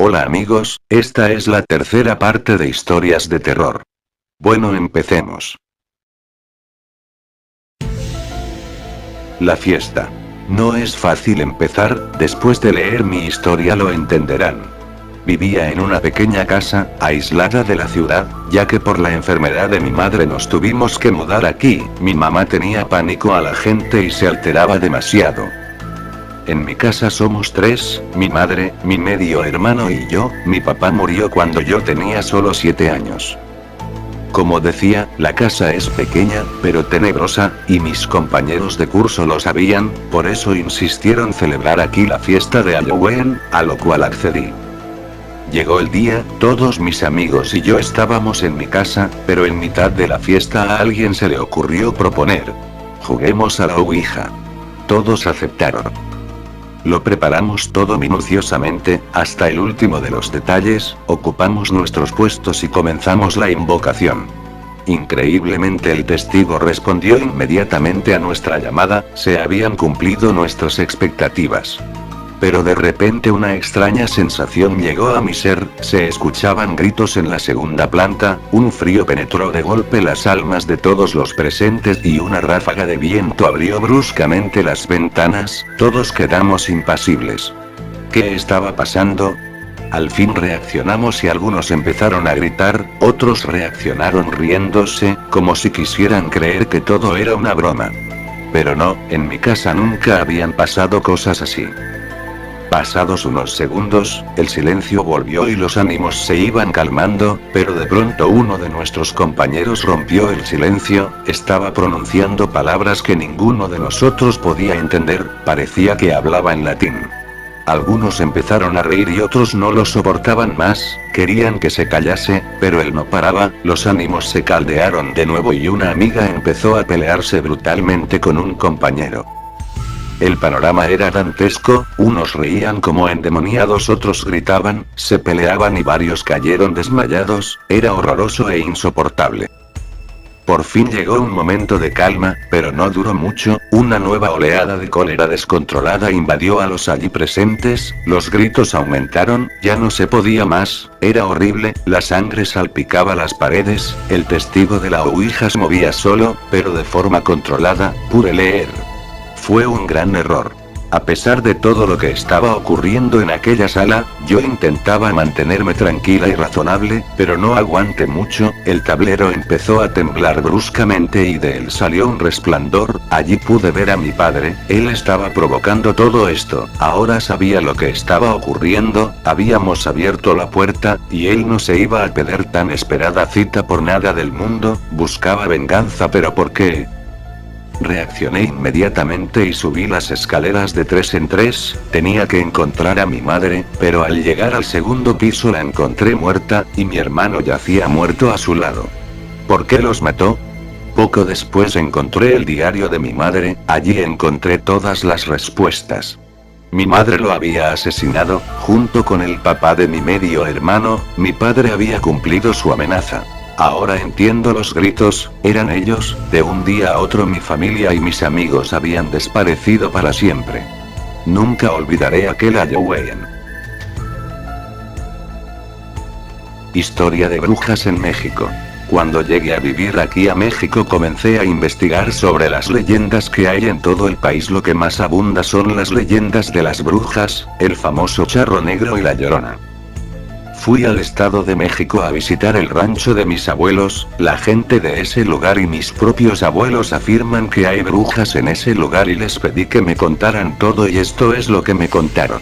Hola amigos, esta es la tercera parte de historias de terror. Bueno, empecemos. La fiesta. No es fácil empezar, después de leer mi historia lo entenderán. Vivía en una pequeña casa, aislada de la ciudad, ya que por la enfermedad de mi madre nos tuvimos que mudar aquí. Mi mamá tenía pánico a la gente y se alteraba demasiado. En mi casa somos tres, mi madre, mi medio hermano y yo. Mi papá murió cuando yo tenía solo 7 años. Como decía, la casa es pequeña, pero tenebrosa, y mis compañeros de curso lo sabían, por eso insistieron celebrar aquí la fiesta de Halloween, a lo cual accedí. Llegó el día, todos mis amigos y yo estábamos en mi casa, pero en mitad de la fiesta a alguien se le ocurrió proponer: juguemos a la Ouija. Todos aceptaron. Lo preparamos todo minuciosamente, hasta el último de los detalles, ocupamos nuestros puestos y comenzamos la invocación. Increíblemente el testigo respondió inmediatamente a nuestra llamada, se habían cumplido nuestras expectativas. Pero de repente una extraña sensación llegó a mi ser, se escuchaban gritos en la segunda planta, un frío penetró de golpe las almas de todos los presentes y una ráfaga de viento abrió bruscamente las ventanas, todos quedamos impasibles. ¿Qué estaba pasando? Al fin reaccionamos y algunos empezaron a gritar, otros reaccionaron riéndose, como si quisieran creer que todo era una broma. Pero no, en mi casa nunca habían pasado cosas así. Pasados unos segundos, el silencio volvió y los ánimos se iban calmando, pero de pronto uno de nuestros compañeros rompió el silencio, estaba pronunciando palabras que ninguno de nosotros podía entender, parecía que hablaba en latín. Algunos empezaron a reír y otros no lo soportaban más, querían que se callase, pero él no paraba, los ánimos se caldearon de nuevo y una amiga empezó a pelearse brutalmente con un compañero. El panorama era dantesco, unos reían como endemoniados, otros gritaban, se peleaban y varios cayeron desmayados, era horroroso e insoportable. Por fin llegó un momento de calma, pero no duró mucho, una nueva oleada de cólera descontrolada invadió a los allí presentes, los gritos aumentaron, ya no se podía más, era horrible, la sangre salpicaba las paredes, el testigo de la Ouija se movía solo, pero de forma controlada, pude leer. Fue un gran error. A pesar de todo lo que estaba ocurriendo en aquella sala, yo intentaba mantenerme tranquila y razonable, pero no aguanté mucho, el tablero empezó a temblar bruscamente y de él salió un resplandor, allí pude ver a mi padre, él estaba provocando todo esto, ahora sabía lo que estaba ocurriendo, habíamos abierto la puerta, y él no se iba a perder tan esperada cita por nada del mundo, buscaba venganza, pero ¿por qué? Reaccioné inmediatamente y subí las escaleras de 3 en 3, tenía que encontrar a mi madre, pero al llegar al segundo piso la encontré muerta, y mi hermano yacía muerto a su lado. ¿Por qué los mató? Poco después encontré el diario de mi madre, allí encontré todas las respuestas. Mi madre lo había asesinado, junto con el papá de mi medio hermano, mi padre había cumplido su amenaza. Ahora entiendo los gritos, eran ellos, de un día a otro mi familia y mis amigos habían desaparecido para siempre. Nunca olvidaré aquel Halloween. Historia de brujas en México. Cuando llegué a vivir aquí a México comencé a investigar sobre las leyendas que hay en todo el país. Lo que más abunda son las leyendas de las brujas, el famoso charro negro y la llorona. Fui al Estado de México a visitar el rancho de mis abuelos, la gente de ese lugar y mis propios abuelos afirman que hay brujas en ese lugar y les pedí que me contaran todo y esto es lo que me contaron.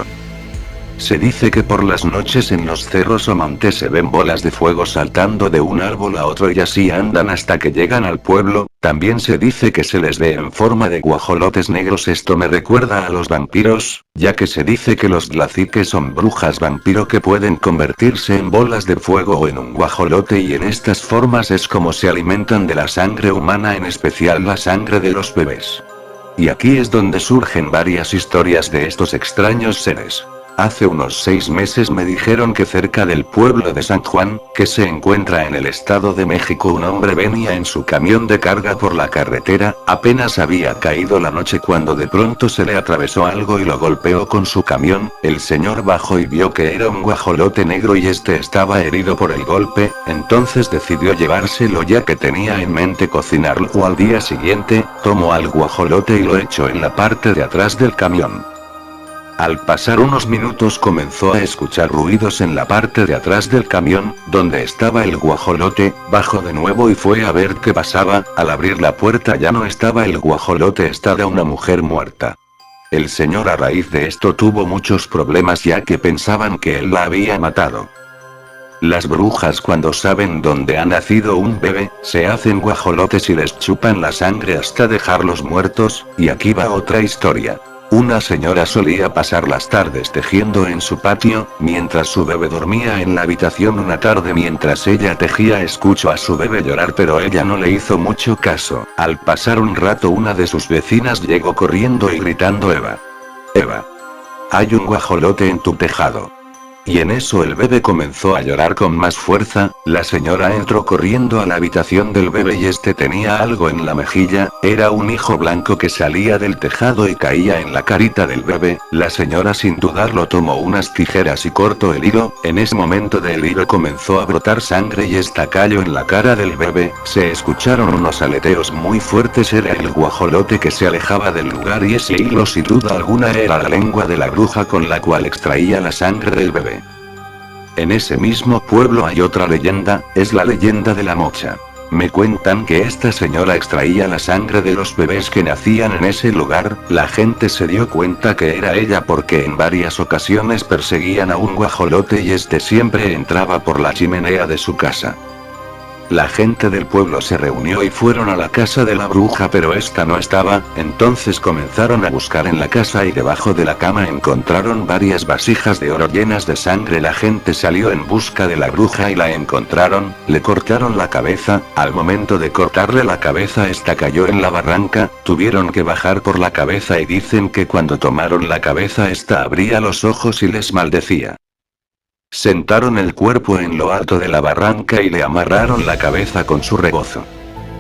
Se dice que por las noches en los cerros o montes se ven bolas de fuego saltando de un árbol a otro y así andan hasta que llegan al pueblo, también se dice que se les ve en forma de guajolotes negros. Esto me recuerda a los vampiros, ya que se dice que los tlaciques son brujas vampiro que pueden convertirse en bolas de fuego o en un guajolote y en estas formas es como se alimentan de la sangre humana, en especial la sangre de los bebés. Y aquí es donde surgen varias historias de estos extraños seres. Hace unos 6 meses me dijeron que cerca del pueblo de San Juan, que se encuentra en el Estado de México, un hombre venía en su camión de carga por la carretera, apenas había caído la noche cuando de pronto se le atravesó algo y lo golpeó con su camión. El señor bajó y vio que era un guajolote negro y este estaba herido por el golpe, entonces decidió llevárselo ya que tenía en mente cocinarlo al día siguiente. Tomó al guajolote y lo echó en la parte de atrás del camión. Al pasar unos minutos comenzó a escuchar ruidos en la parte de atrás del camión, donde estaba el guajolote. Bajó de nuevo y fue a ver qué pasaba. Al abrir la puerta ya no estaba el guajolote, estaba una mujer muerta. El señor a raíz de esto tuvo muchos problemas ya que pensaban que él la había matado. Las brujas cuando saben dónde ha nacido un bebé, se hacen guajolotes y les chupan la sangre hasta dejarlos muertos, y aquí va otra historia. Una señora solía pasar las tardes tejiendo en su patio, mientras su bebé dormía en la habitación. Una tarde mientras ella tejía escuchó a su bebé llorar pero ella no le hizo mucho caso. Al pasar un rato una de sus vecinas llegó corriendo y gritando: Eva. Eva. Hay un guajolote en tu tejado. Y en eso el bebé comenzó a llorar con más fuerza. La señora entró corriendo a la habitación del bebé y este tenía algo en la mejilla, era un hijo blanco que salía del tejado y caía en la carita del bebé. La señora sin dudarlo tomó unas tijeras y cortó el hilo. En ese momento del hilo comenzó a brotar sangre y esta cayó en la cara del bebé. Se escucharon unos aleteos muy fuertes, era el guajolote que se alejaba del lugar y ese hilo sin duda alguna era la lengua de la bruja con la cual extraía la sangre del bebé. En ese mismo pueblo hay otra leyenda, es la leyenda de la mocha. Me cuentan que esta señora extraía la sangre de los bebés que nacían en ese lugar. La gente se dio cuenta que era ella porque en varias ocasiones perseguían a un guajolote y este siempre entraba por la chimenea de su casa. La gente del pueblo se reunió y fueron a la casa de la bruja pero esta no estaba, entonces comenzaron a buscar en la casa y debajo de la cama encontraron varias vasijas de oro llenas de sangre. La gente salió en busca de la bruja y la encontraron, le cortaron la cabeza. Al momento de cortarle la cabeza esta cayó en la barranca, tuvieron que bajar por la cabeza y dicen que cuando tomaron la cabeza esta abría los ojos y les maldecía. Sentaron el cuerpo en lo alto de la barranca y le amarraron la cabeza con su rebozo.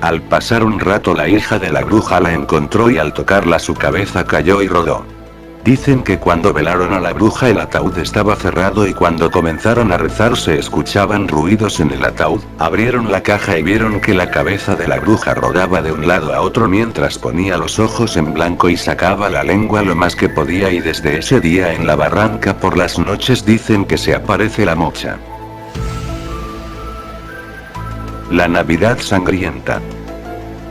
Al pasar un rato la hija de la bruja la encontró y al tocarla su cabeza cayó y rodó. Dicen que cuando velaron a la bruja el ataúd estaba cerrado y cuando comenzaron a rezar se escuchaban ruidos en el ataúd. Abrieron la caja y vieron que la cabeza de la bruja rodaba de un lado a otro mientras ponía los ojos en blanco y sacaba la lengua lo más que podía, y desde ese día en la barranca por las noches dicen que se aparece la mocha. La Navidad sangrienta.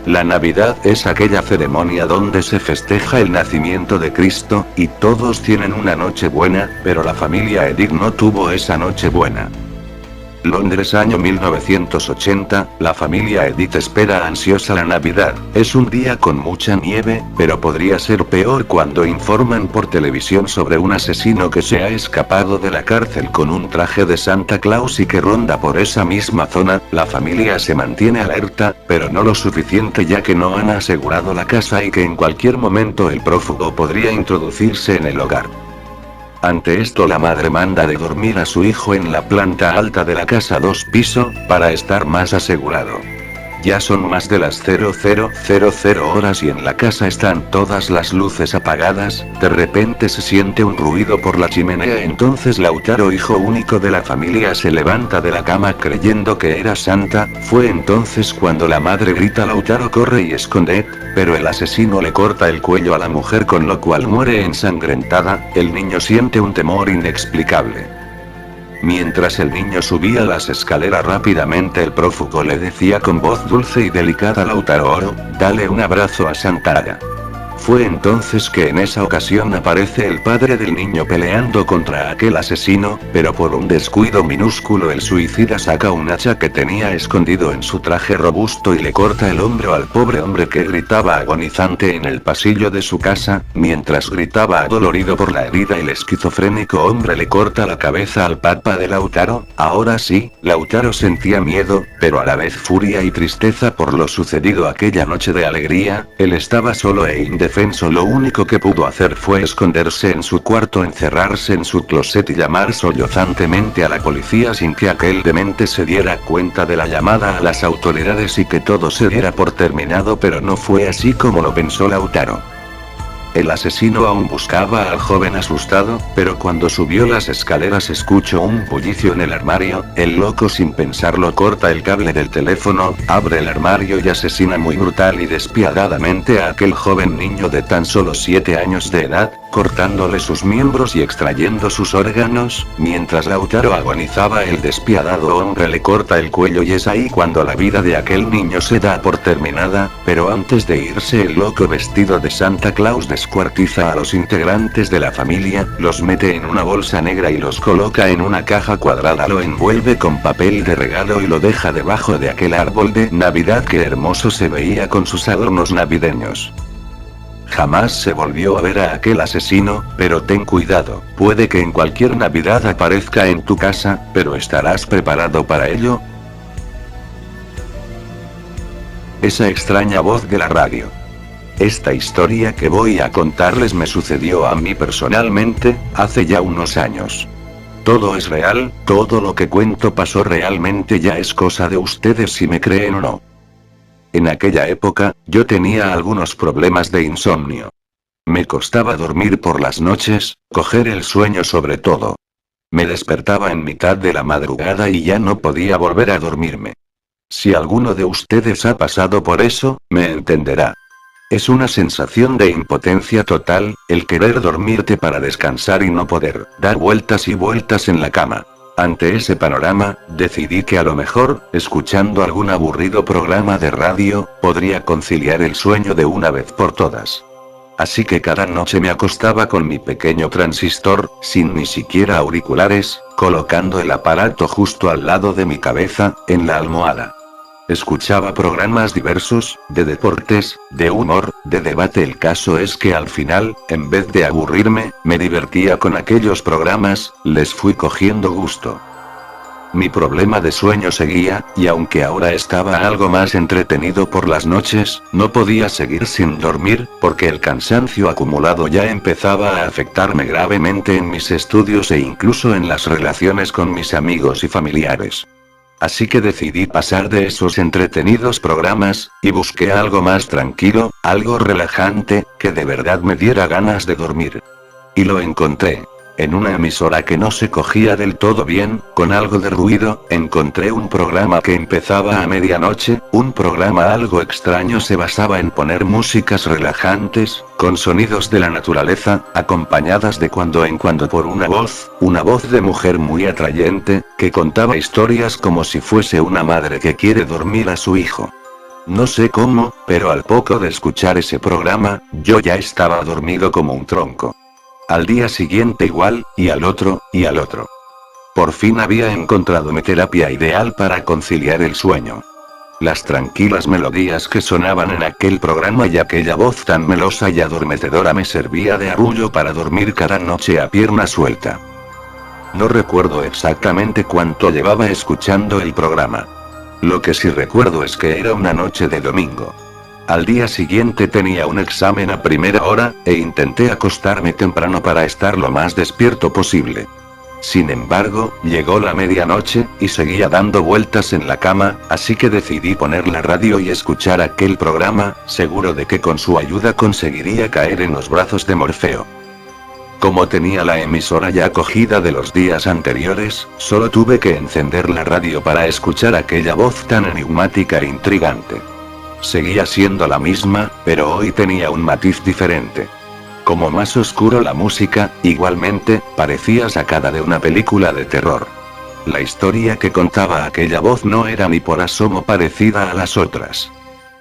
La Navidad es aquella ceremonia donde se festeja el nacimiento de Cristo, y todos tienen una noche buena, pero la familia Edith no tuvo esa noche buena. Londres, año 1980, la familia Edith espera ansiosa la Navidad. Es un día con mucha nieve, pero podría ser peor cuando informan por televisión sobre un asesino que se ha escapado de la cárcel con un traje de Santa Claus y que ronda por esa misma zona. La familia se mantiene alerta, pero no lo suficiente ya que no han asegurado la casa y que en cualquier momento el prófugo podría introducirse en el hogar. Ante esto la madre manda de dormir a su hijo en la planta alta de la casa 2 piso, para estar más asegurado. Ya son más de las 0000 horas y en la casa están todas las luces apagadas. De repente se siente un ruido por la chimenea, entonces Lautaro, hijo único de la familia, se levanta de la cama creyendo que era Santa. Fue entonces cuando la madre grita: Lautaro, corre y esconded, pero el asesino le corta el cuello a la mujer con lo cual muere ensangrentada. El niño siente un temor inexplicable. Mientras el niño subía las escaleras rápidamente el prófugo le decía con voz dulce y delicada: Lautaro, dale un abrazo a Santara. Fue entonces que en esa ocasión aparece el padre del niño peleando contra aquel asesino, pero por un descuido minúsculo el suicida saca un hacha que tenía escondido en su traje robusto y le corta el hombro al pobre hombre que gritaba agonizante en el pasillo de su casa. Mientras gritaba adolorido por la herida, el esquizofrénico hombre le corta la cabeza al papá de Lautaro. Ahora sí, Lautaro sentía miedo, pero a la vez furia y tristeza por lo sucedido aquella noche de alegría. Él estaba solo e indefenso indefenso lo único que pudo hacer fue esconderse en su cuarto, encerrarse en su closet y llamar sollozantemente a la policía sin que aquel demente se diera cuenta de la llamada a las autoridades y que todo se diera por terminado, pero no fue así como lo pensó Lautaro. El asesino aún buscaba al joven asustado, pero cuando subió las escaleras escuchó un bullicio en el armario. El loco sin pensarlo corta el cable del teléfono, abre el armario y asesina muy brutal y despiadadamente a aquel joven niño de tan solo 7 años de edad, cortándole sus miembros y extrayendo sus órganos. Mientras Lautaro agonizaba, el despiadado hombre le corta el cuello y es ahí cuando la vida de aquel niño se da por terminada, pero antes de irse el loco vestido de Santa Claus descuartiza a los integrantes de la familia, los mete en una bolsa negra y los coloca en una caja cuadrada, lo envuelve con papel de regalo y lo deja debajo de aquel árbol de Navidad que hermoso se veía con sus adornos navideños. Jamás se volvió a ver a aquel asesino, pero ten cuidado, puede que en cualquier Navidad aparezca en tu casa, pero ¿estarás preparado para ello? Esa extraña voz de la radio. Esta historia que voy a contarles me sucedió a mí personalmente, hace ya unos años. Todo es real, todo lo que cuento pasó realmente, ya es cosa de ustedes si me creen o no. En aquella época, yo tenía algunos problemas de insomnio. Me costaba dormir por las noches, coger el sueño sobre todo. Me despertaba en mitad de la madrugada y ya no podía volver a dormirme. Si alguno de ustedes ha pasado por eso, me entenderá. Es una sensación de impotencia total, el querer dormirte para descansar y no poder, dar vueltas y vueltas en la cama. Ante ese panorama, decidí que a lo mejor, escuchando algún aburrido programa de radio, podría conciliar el sueño de una vez por todas. Así que cada noche me acostaba con mi pequeño transistor, sin ni siquiera auriculares, colocando el aparato justo al lado de mi cabeza, en la almohada. Escuchaba programas diversos, de deportes, de humor, de debate. El caso es que al final, en vez de aburrirme, me divertía con aquellos programas, les fui cogiendo gusto. Mi problema de sueño seguía, y aunque ahora estaba algo más entretenido por las noches, no podía seguir sin dormir, porque el cansancio acumulado ya empezaba a afectarme gravemente en mis estudios e incluso en las relaciones con mis amigos y familiares. Así que decidí pasar de esos entretenidos programas, y busqué algo más tranquilo, algo relajante, que de verdad me diera ganas de dormir. Y lo encontré. En una emisora que no se cogía del todo bien, con algo de ruido, encontré un programa que empezaba a medianoche, un programa algo extraño, se basaba en poner músicas relajantes, con sonidos de la naturaleza, acompañadas de cuando en cuando por una voz de mujer muy atrayente, que contaba historias como si fuese una madre que quiere dormir a su hijo. No sé cómo, pero al poco de escuchar ese programa, yo ya estaba dormido como un tronco. Al día siguiente igual, y al otro, y al otro. Por fin había encontrado mi terapia ideal para conciliar el sueño. Las tranquilas melodías que sonaban en aquel programa y aquella voz tan melosa y adormecedora me servía de arrullo para dormir cada noche a pierna suelta. No recuerdo exactamente cuánto llevaba escuchando el programa. Lo que sí recuerdo es que era una noche de domingo. Al día siguiente tenía un examen a primera hora, e intenté acostarme temprano para estar lo más despierto posible. Sin embargo, llegó la medianoche, y seguía dando vueltas en la cama, así que decidí poner la radio y escuchar aquel programa, seguro de que con su ayuda conseguiría caer en los brazos de Morfeo. Como tenía la emisora ya cogida de los días anteriores, solo tuve que encender la radio para escuchar aquella voz tan enigmática e intrigante. Seguía siendo la misma, pero hoy tenía un matiz diferente. Como más oscuro la música, igualmente, parecía sacada de una película de terror. La historia que contaba aquella voz no era ni por asomo parecida a las otras.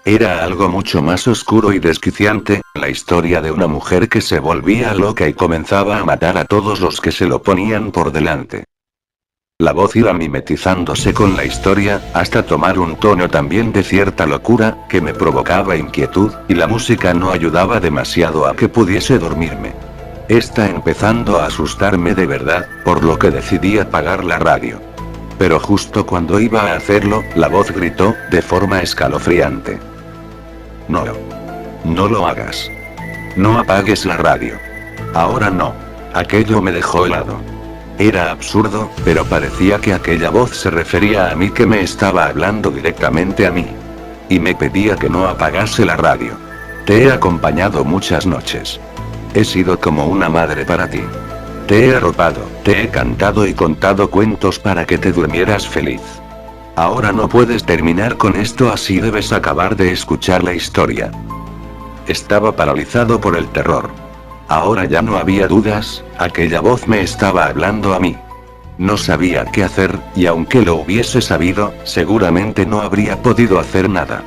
Era algo mucho más oscuro y desquiciante, la historia de una mujer que se volvía loca y comenzaba a matar a todos los que se lo ponían por delante. La voz iba mimetizándose con la historia, hasta tomar un tono también de cierta locura, que me provocaba inquietud, y la música no ayudaba demasiado a que pudiese dormirme. Está empezando a asustarme de verdad, por lo que decidí apagar la radio. Pero justo cuando iba a hacerlo, la voz gritó, de forma escalofriante. No. No lo hagas. No apagues la radio. Ahora no. Aquello me dejó helado. Era absurdo, pero parecía que aquella voz se refería a mí, que me estaba hablando directamente a mí. Y me pedía que no apagase la radio. Te he acompañado muchas noches. He sido como una madre para ti. Te he arropado, te he cantado y contado cuentos para que te durmieras feliz. Ahora no puedes terminar con esto así, debes acabar de escuchar la historia. Estaba paralizado por el terror. Ahora ya no había dudas, aquella voz me estaba hablando a mí. No sabía qué hacer, y aunque lo hubiese sabido, seguramente no habría podido hacer nada.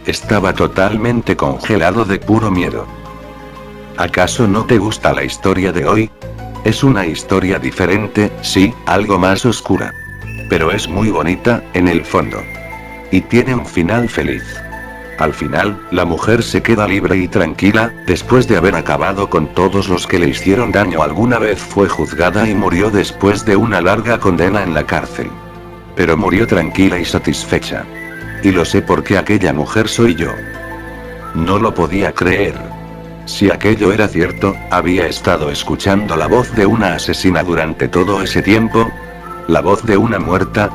Estaba totalmente congelado de puro miedo. ¿Acaso no te gusta la historia de hoy? Es una historia diferente, sí, algo más oscura. Pero es muy bonita, en el fondo. Y tiene un final feliz. Al final, la mujer se queda libre y tranquila, después de haber acabado con todos los que le hicieron daño alguna vez. Fue juzgada y murió después de una larga condena en la cárcel. Pero murió tranquila y satisfecha. Y lo sé porque aquella mujer soy yo. No lo podía creer. Si aquello era cierto, había estado escuchando la voz de una asesina durante todo ese tiempo. La voz de una muerta.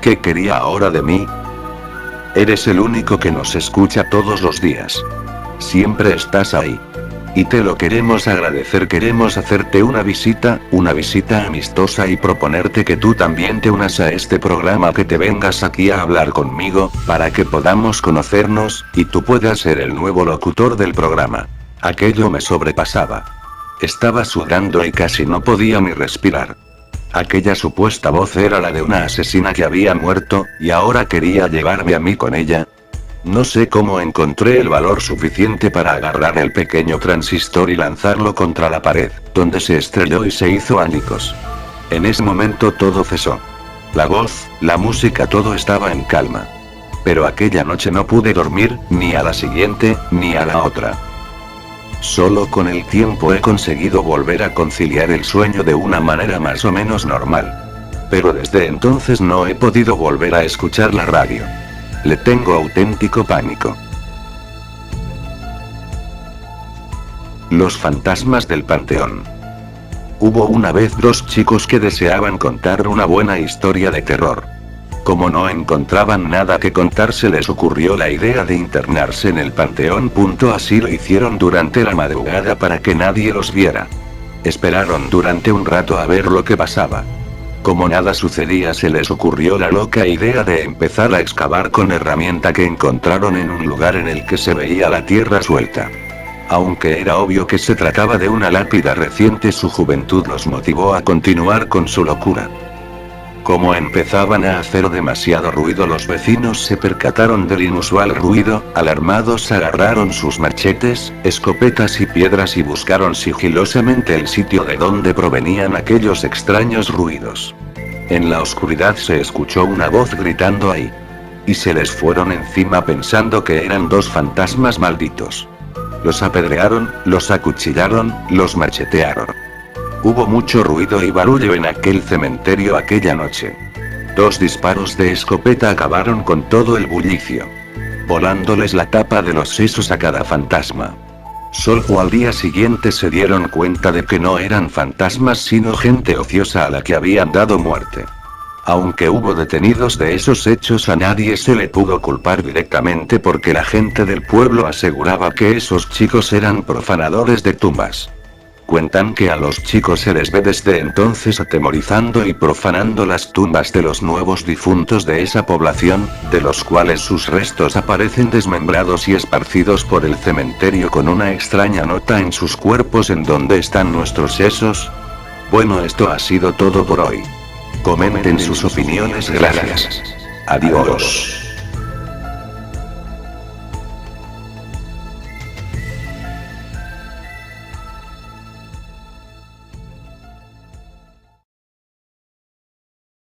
¿Qué quería ahora de mí? Eres el único que nos escucha todos los días. Siempre estás ahí. Y te lo queremos agradecer. Queremos hacerte una visita amistosa y proponerte que tú también te unas a este programa, que te vengas aquí a hablar conmigo, para que podamos conocernos, y tú puedas ser el nuevo locutor del programa. Aquello me sobrepasaba. Estaba sudando y casi no podía ni respirar. Aquella supuesta voz era la de una asesina que había muerto, y ahora quería llevarme a mí con ella. No sé cómo encontré el valor suficiente para agarrar el pequeño transistor y lanzarlo contra la pared, donde se estrelló y se hizo añicos. En ese momento todo cesó. La voz, la música, todo estaba en calma. Pero aquella noche no pude dormir, ni a la siguiente, ni a la otra. Solo con el tiempo he conseguido volver a conciliar el sueño de una manera más o menos normal. Pero desde entonces no he podido volver a escuchar la radio. Le tengo auténtico pánico. Los fantasmas del panteón. Hubo una vez dos chicos que deseaban contar una buena historia de terror. Como no encontraban nada que contar, se les ocurrió la idea de internarse en el panteón. Así lo hicieron durante la madrugada para que nadie los viera. Esperaron durante un rato a ver lo que pasaba. Como nada sucedía, se les ocurrió la loca idea de empezar a excavar con herramienta que encontraron en un lugar en el que se veía la tierra suelta. Aunque era obvio que se trataba de una lápida reciente, su juventud los motivó a continuar con su locura. Como empezaban a hacer demasiado ruido, los vecinos se percataron del inusual ruido. Alarmados, agarraron sus machetes, escopetas y piedras y buscaron sigilosamente el sitio de donde provenían aquellos extraños ruidos. En la oscuridad se escuchó una voz gritando ahí. Y se les fueron encima pensando que eran dos fantasmas malditos. Los apedrearon, los acuchillaron, los machetearon. Hubo mucho ruido y barullo en aquel cementerio aquella noche. 2 disparos de escopeta acabaron con todo el bullicio, volándoles la tapa de los sesos a cada fantasma. Solo al día siguiente se dieron cuenta de que no eran fantasmas sino gente ociosa a la que habían dado muerte. Aunque hubo detenidos de esos hechos, a nadie se le pudo culpar directamente porque la gente del pueblo aseguraba que esos chicos eran profanadores de tumbas. Cuentan que a los chicos se les ve desde entonces atemorizando y profanando las tumbas de los nuevos difuntos de esa población, de los cuales sus restos aparecen desmembrados y esparcidos por el cementerio con una extraña nota en sus cuerpos: ¿en dónde están nuestros sesos? Bueno, esto ha sido todo por hoy. Comenten sus opiniones, gracias. Adiós.